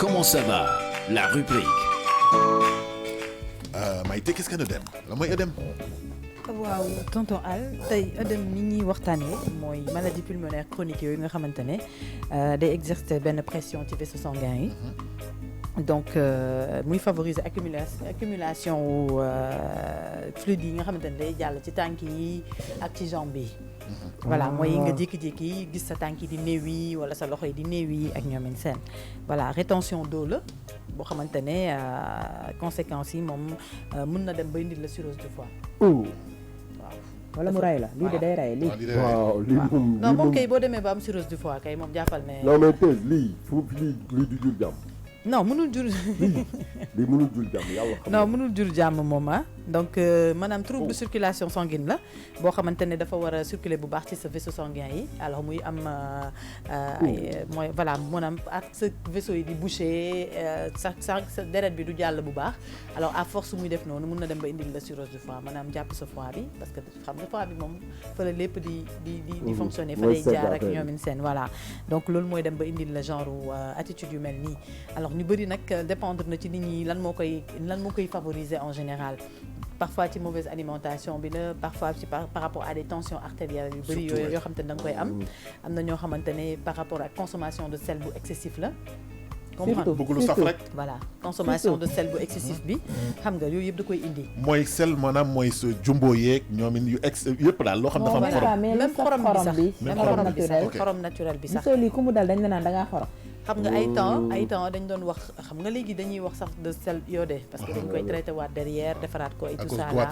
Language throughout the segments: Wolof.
comment ça va? La rubrique. Maïté, qu'est-ce qu'un œdème la mooy œdème. waaw tonton Al tey œdème ni ñuy waxtaanee mooy maladie pulmonaire chronique yooyu nga xamante ne day exercer benn pression ci vaisseau sanguin yi. Donc muy favoriser accumulation wu fluide yi nga xamante ne day jàll ci tànk yi ak ci jambe yi. Voilà mooy nga jékki-jékki gis sa tànk yi di néew yi wala sa loxo yi di néew yi ak ñoomin seen voilà rétention d'eau la boo xamante ne conséquences yi moom mën na dem ba indil la cirrhose du foie. waaw wala mu ray la lii de day ray lii. waaw lii moom non moom kay boo demee ba am cirrhose du foie kay moom jàppal ne. non mais tey lii lii du jur jàmm. non mënul jur. lii mënul jur jàmm yàlla xam non mënul jur jàmm moom donc maanaam trouble de circulation sanguine la boo xamante ne dafa war a circuler bu baax ci sa vaisseau sanguin yi alors muy am mooy voilà maanaam ak sa vaisseau yi di bouché sa deret bi du jàll bu baax alors à force muy def noonu mun na dem ba indil la cirrhose du foie maanaam jàpp sa foie bi parce que xam nga foie bi moom fa la lépp di fonctionner fa lay jaar ak ñoomin seen voilà donc loolu mooy dem ba indil la genre attitude yu mel nii alors ñu bëri nag dépendre na ci nit ñi lan moo koy favoriser en général. Parfois ci mauvaise alimentation bi la parfois ci par rapport à des tensions artérielles yu bëri yoo xam te ne da nga koy am na ñoo xamante ne par rapport à consommation de sel bu excessif la surtout bëgg lu saf rek. voilà consommation de sel bu excessif bi xam nga yooyu yëpp da koy indi mooy sel maanaam mooy sa jumbo yeeg ñoomin yu yëpp daal loo xam dafa am xorom. même xorom bi sax même xorom naturel xorom naturel bi sax gisoo lii ku mu dal dañ la naan da ngaa xorom. xam nga ay temps dañ doon wax xam nga léegi dañuy wax sax de sel iodé parce que dañ koy traité waat derrière defaraat ko et tout ça là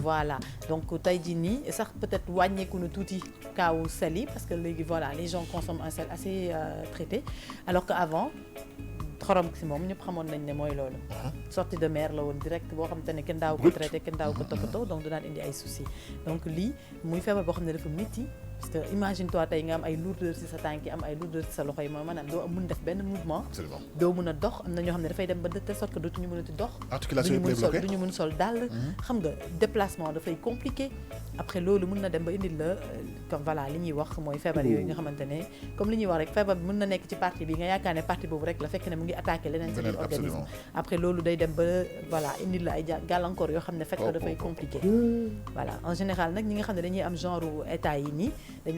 voilà donc tey jii nii sax peut-être wàññeeku na tuuti kaawu sel yi parce que léegi voilà les gens consomment un sel assez traité alors que avant xorom si moom ñëpp xamoon nañ ne mooy loolu sortie de mer la woon direct boo xam te ne kenn daaw ko traité kenn daaw ko toppatoo donc du daan indi ay soucis donc lii muy feebar boo xam ne dafa métti parce que imagine toi tey nga am ay lourdeur ci sa tànk yi am ay lourdeur ci sa loxo yi mooy maanaam doo mun def benn mouvement doo mun a dox am na ñoo xam ne dafay dem ba de telle sorte que dootuñu mën a dox duñu mun sol dàll xam nga déplacement dafay compliqué après loolu mun na dem ba indil la comme voilà li ñuy wax mooy feebar yooyu nga xamante ne comme li ñuy wax rek feebar bi mën na nekk ci partie bi nga yaakaar ne partie boobu rek la fekk ne mu ngi attaqué leneen sa biir organisme après loolu day dem ba voilà indil la ay gàllankoor yoo xam ne fekk dafay compliqué voilà en général nag ñi nga xam ne dañuy am genre état yi nii dañ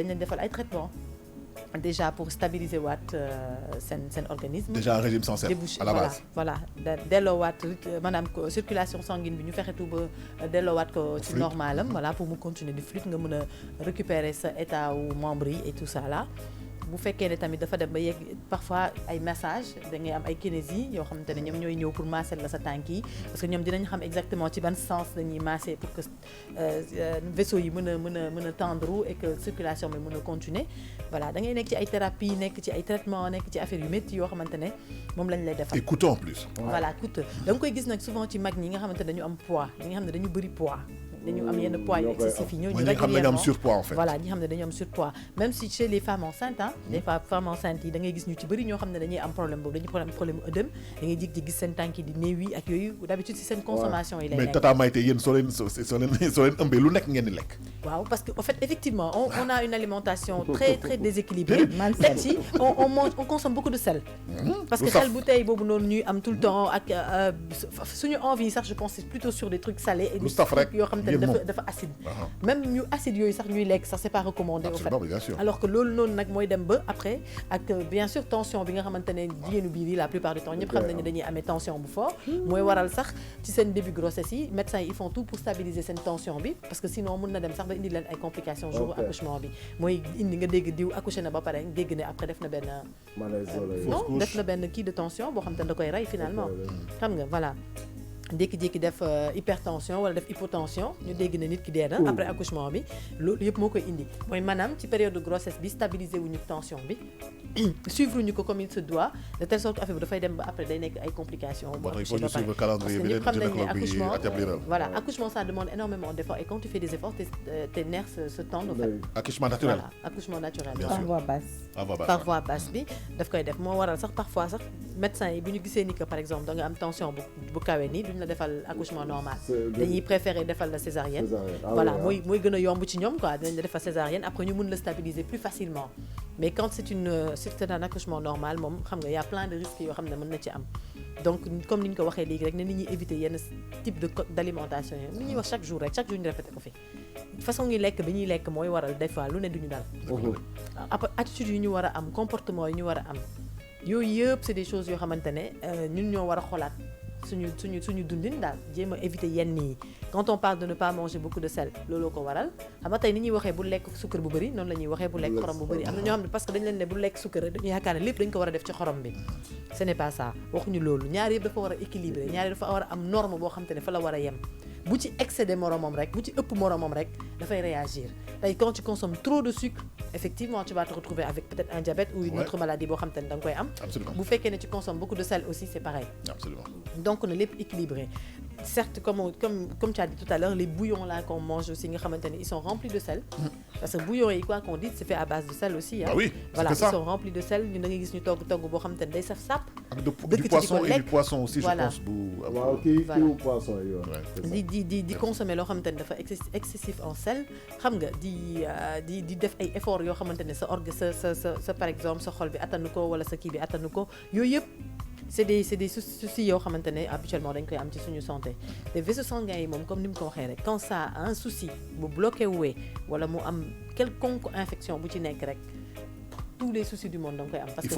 leen defal ay traitement déjà pour stabiliser waat seen organisme. déjà un régime sans sel à la base. voilà delloowaat maanaam circulation sanguine bi ñu fexe tout ba delloowaat ko ci normalam voilà pour mu continuer di fluide nga mën a récupérer sa état wu membre yi et tout ça là. bu fekkee ne tamit dafa dem ba yegg parfois ay massage da ngay am ay kinésie yoo xamante ne ñoom ñooy ñëw pour masser la sa tànk yi parce que ñoom dinañ xam exactement ci ban sens dañuy masser pour que vaisseau yi mën a tendre et que circulation bi mën a continuer voilà da ngay nekk ci ay thérapie nekk ci ay traitement nekk ci affaire yu métti yoo xamante ne moom lañ lay defal. et coûteux en plus. voilà coûteux da nga koy gis nag souvent ci mag ñi nga xamante ne dañu am poids ñi nga xam ne dañu bëri poids. dañu am yenn poids yu excessif yi ñooñu régulièrement am surpoids en fait. voilà ñi xam ne dañu am surpoids même si chez les femmes enceintes des fois femmes enceintes yi da ngay gis ñu ci bëri ñoo xam ne dañuy am problème boobu dañuy problème œdème da ngay jig gis seen tànk yi di néew yi ak yooyu d'habitude si seen consommation yi lay nekk. mais Tata Maïté yéen soo leen ëmbee lu nekk ngeen di lekk. waaw parce que en fait effectivement on a une alimentation très très déséquilibrée teg ci on consomme beaucoup de sel parce que sel bu tey boobu noonu ñuy am tout le temps ak suñu envie sax je pense c'est plutôt sur des trucs salés et des trucs yoo xam te ne dafa acide même ñu acide yooyu sax ñuy lekk sax c'est pas recommandé au fait alors que loolu noonu nag mooy dem ba après ak bien sûr tension bi nga xamante ne jigéenu biir yi la plupart du temps ñëpp xam nañu dañuy amee tension bu fort mooy waral sax ci seen début grossesse yi médecins yi ils font tout pour stabiliser seen tension bi parce que sinon mën na dem sax ba indi leen ay complications jour accouchement bi mooy indi nga dégg diw accouché na ba pare dégg ne après def na benn non def na benn kii de tension boo xam te ne da koy rey finalement xam nga voilà jékki-jékki def hypertension wala def hypotension ñu dégg ne nit ki dee na après accouchement bi loolu yëpp moo koy indi mooy maanaam ci période de grossesse bi stabiliser wuñu tension bi suivre ñu ko comme il se doit de telle sorte que affaire bi dafay dem ba après day nekk ay complications parce que ñëpp xam nañ ne accouchement voilà accouchement ça demande énormément d'efforts et quand tu fais des efforts tes nerfs se tendent en fait accouchement naturel voilà accouchement naturel par voie basse bi daf koy def moo waral sax parfois sax médecins yi bu ñu gisee ni que par exemple da nga am tension bu kawe nii la defal accouchement normal dañuy préférer defal la césarienne voilà mooy gën a yomb ci ñoom quoi dañ la defal césarienne après ñu mën la stabiliser plus facilement mais quand c'est un accouchement normal moom xam nga y a plein de risques yoo xam ne mën na ci am donc comme ni ñu ko waxee léegi rek ne nit ñi éviter yenn type d'alimentation yi ni ñuy wax chaque jour ñu répété ko fi façon ngi lekk bi ñuy lekk mooy waral des fois lu ne duñu dal attitude yu ñu war a am comportement yu ñu war a am yooyu yëpp c'est des choses yoo xamante ne ñun ñoo war a xoolaat suñu dundin daal jéem a éviter yenn yi quand on parle de ne pas manger beaucoup de sel looloo ko waral xam nga tey ni ñuy waxee bu lekk sucre bu bëri noonu la ñuy waxee bu lekk xorom bu bëri am na ñoo xam ne parce que dañ leen ne bu lekk sucre rek dañu yaakaar ne lépp dañ ko war a def ci xorom bi ce n'est pas ça waxuñu loolu ñaar yëpp dafa war a équilibré ñaar yëpp dafa war a am norme boo xam te ne fa la war a yem bu ci excédé moromam rek bu ci ëpp moromam rek dafay réagir tey quand tu consommes trop de sucre effectivement tu vas te retrouver avec peut-être un diabète ou une autre maladie boo xam te ne da nga koy am bu fekkee ne tu consommes beaucoup de sel aussi c'est pareil donc na lépp équilibré certes comme tu as dit tout à l'heure les bouillons là qu'on mange aussi nga xamante ne ils sont remplis de sel parce que bouillon yi quoi qu'on dise c'est fait à base de sel aussi hein. Ah oui, voilà ça. Ils sont remplis de sel ñu da ngay gis ñu togg boo xamante ne day saf sàpp du poisson et du poisson aussi voilà. je pense waaw kii poisson di consommer loo xamante ne dafa excessif en sel xam nga di def ay efforts yoo xamante ne sa par exemple sa xol bi attanu ko wala sa kii bi attanu ko yooyu yëpp c'est des soucis yoo xamante ne habituellement dañ koy am ci suñu santé les vaisseaux sanguins yi moom comme ni mu ko waxee rek quand ça a un souci bu bloqué wuwee wala mu am quelconque infection bu ci nekk rek tous les soucis du monde da nga koy am parce que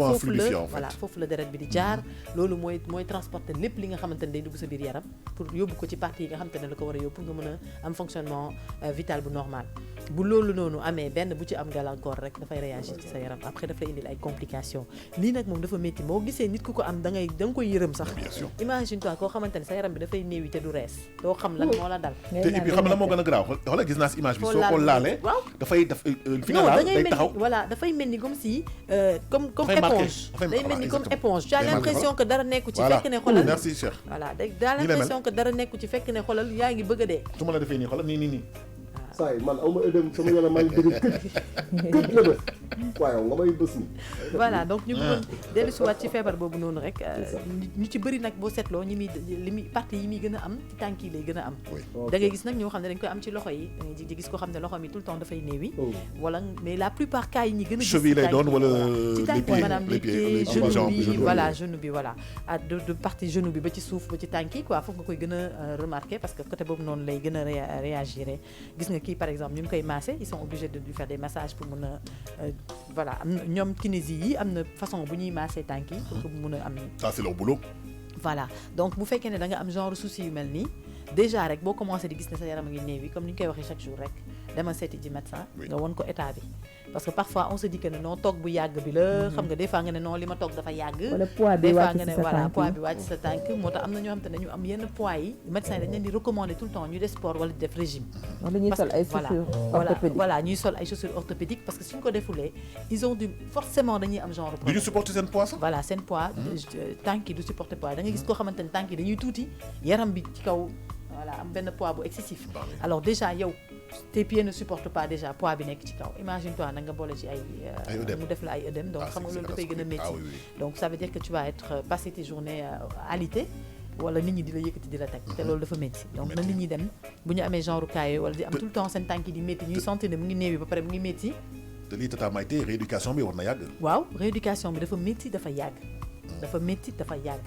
foofu la deret bi di jaar loolu mooy transporter lépp li nga xamante ne day dugg sa biir yaram pour yóbbu ko ci partie yi nga xamante ne la ko war a yóbbu pour nga mën a am fonctionnement vital bu normal bu loolu noonu amee benn bu ci am gàllankoor rek dafay réagir ci sa yaram après dafay indil ay complications lii nag moom dafa métti moo gisee nit ku ko am da nga koy yërëm sax imagine toi koo xamante ne sa yaram bi dafay néewi te du rees doo xam lan moo la dal te et puis xam na moo gën a garaaw xoolal gis naa si image bi soo ko laalee dafay def fi nga laal day taxaw voilà dafay mel ni comme si comme éponge day mel ni comme éponge tu as l'impression que dara nekku ci fekk ne xoolal merci Cheikh voilà daa l'impression que dara nekku ci fekk ne xoolal yaa ngi bëgg a dee su ma la defee nii xoolal nii saa yi man awma ëdëm sama yaram maa ngi dëgg këj la def waaye nga may bës ni voilà donc ñu bëggoon dellu si waat ci feebar boobu noonu rek ñu ci bëri nag boo seetloo li muy partie yi muy gën a am ci tànk yi lay gën a am da ngay gis nag ñoo xam ne dañ koy am ci loxo yi di gis koo xam ne loxo mi tout le temps dafay néewi wala mais la plupart cas yi ñi gën a gis cheville lay doon wala ci tànk yi maanaam les pieds genou bi voilà de partie genou bi ba ci suuf ba ci tànk yi quoi foofu nga koy gën a remarquer parce que côté boobu noonu lay gën a réagir gis nga kii par exemple ñu ngi koy masser ils sont obligés de lui faire des massages pour mën a voilà am na ñoom kinésie yi am na façon bu ñuy masser tànk yi pour que mu mën a am ça c'est leur boulot voilà donc bu fekkee ne da nga am genre souci yu mel nii déjà rek boo commencé di gis ne sa yaram a ngi néewi comme ni ñu koy waxee chaque jour rek dama seeti ji médecin nga won ko état bi parce que parfois on se dit que ne non toog bu yàgg bi la xam nga des fois nga ne non li ma toog dafa yàgg des fois nga ne voilà poids bi wàcc sa tànk moo tax am na ñoo xam te ne ñu am yenn poids yi médecin yi dañ leen di recommander tout le temps ñu def sport wala di def régime voilà ñuy sol ay chaussures orthopédiques parce que suñ ko defulee ils ont du forcément dañuy am genre du ñu supporter seen poids sax voilà seen poids tànk yi du supporter poids da nga gis koo xamante ne tànk yi dañuy tuuti yaram bi ci kaw voilà am benn poids bu excessif alors déjà yow tes pieds ne supportent pas déjà poids bi nekk ci kaw imagine toi nag nga boole ci ay mu def la ay œdème donc xam nga loolu dafay gën a métti donc ça veut dire que tu vas être passer tes journées alité wala nit ñi di la yëkkati di la teg te loolu dafa métti donc na nit ñi dem bu ñu amee genre cas yooyu wala di am tout le temps seen tànk yi di métti ñuy sentir ne mu ngi néewi ba pare mu ngi métti te lii Tata Maïté rééducation bi war na yàgg waaw rééducation bi dafa métti dafa yàgg dafa métti dafa yàgg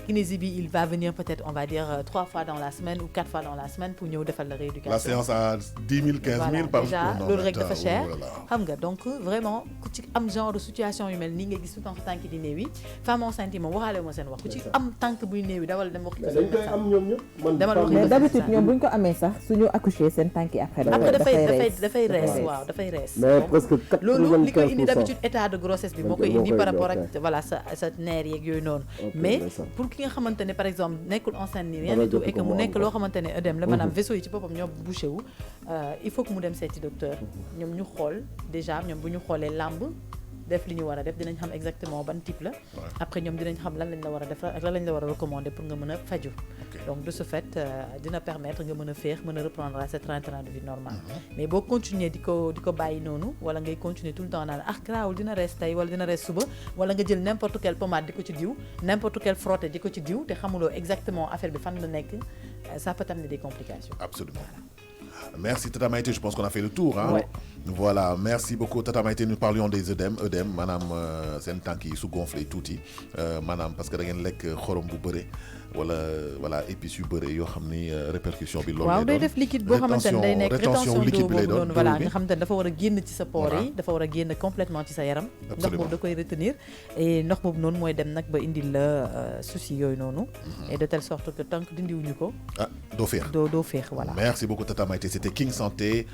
kinésie bi il va venir peut-être on va dire 3 fois dans la semaine ou 4 fois dans la semaine pour ñëw defal la rééducation. La séance à 10 000 15 000 par jour. déjà loolu rek dafa cher xam nga donc vraiment ku ci am genre de situation yu mel nii nga gis tout le temps sa tànk di néewi femme enceinte yi moom waxaale ma seen wax ku ci am tànk buy néewi dawal dem wax ci dañ koy am ñoom ñëpp man mais d'habitude ñoom buñ ko amee sax suñu accoucher seen tànk yi après dafay rees waaw dafay rees mais presque 95% loolu li koy indi d'habitude état de grossesse bi moo koy indi par rapport ak voilà sa nerf yeeg yooyu noonu mais pour ki nga xamante ne par exemple nekkul enceinte ni rien du tout et que mu nekk loo xamante ne œdème la maanaam vaisseau yi ci boppam ñoo bouché wu il faut que mu dem seeti docteur ñoom ñu xool déjà ñoom bu ñu xoolee làmb def li ñu war a def dinañ xam exactement ban type la après ñoom dinañ xam lan lañ la war a def ak lan lañ la war a recommander pour nga mën a faju donc de ce fait dina permettre nga mën a féex mën a reprendre à ce train de vie normal mais boo continuer di ko bàyyi noonu wala ngay continuer tout le temps naan garaawul dina rees tey wala dina rees suba wala nga jël n'importe quelle pommade di ko ci diw n'importe quelle frotté di ko ci diw te xamuloo exactement affaire bi fan la nekk ça peut amener des complications absolument Merci Tata Maïté, je pense qu'on a fait le tour. Hein? Ouais. Voilà, merci beaucoup Tata Maïté. Nous parlions des œdèmes, madame, c'est un temps qui sous-gonflé tout, madame, parce que da ngeen lekk xorom bu bëre voilà épices yu bëre yoo xam ni répercussion bi. loolu waaw day def liquide boo xamante ne day nekk rétention d'eau boobu noonu voilà nga xamante ne dafa war a génn ci sa pores yi dafa war a génn complètement ci sa yaram. ndox boobu da koy retenir et ndox boobu noonu mooy dem nag ba indil la souci yooyu noonu. et de telle sorte que tant que dindiwuñu ko. doo féex doo féex voilà. Merci beaucoup Tata Maïté, c'était King Santé.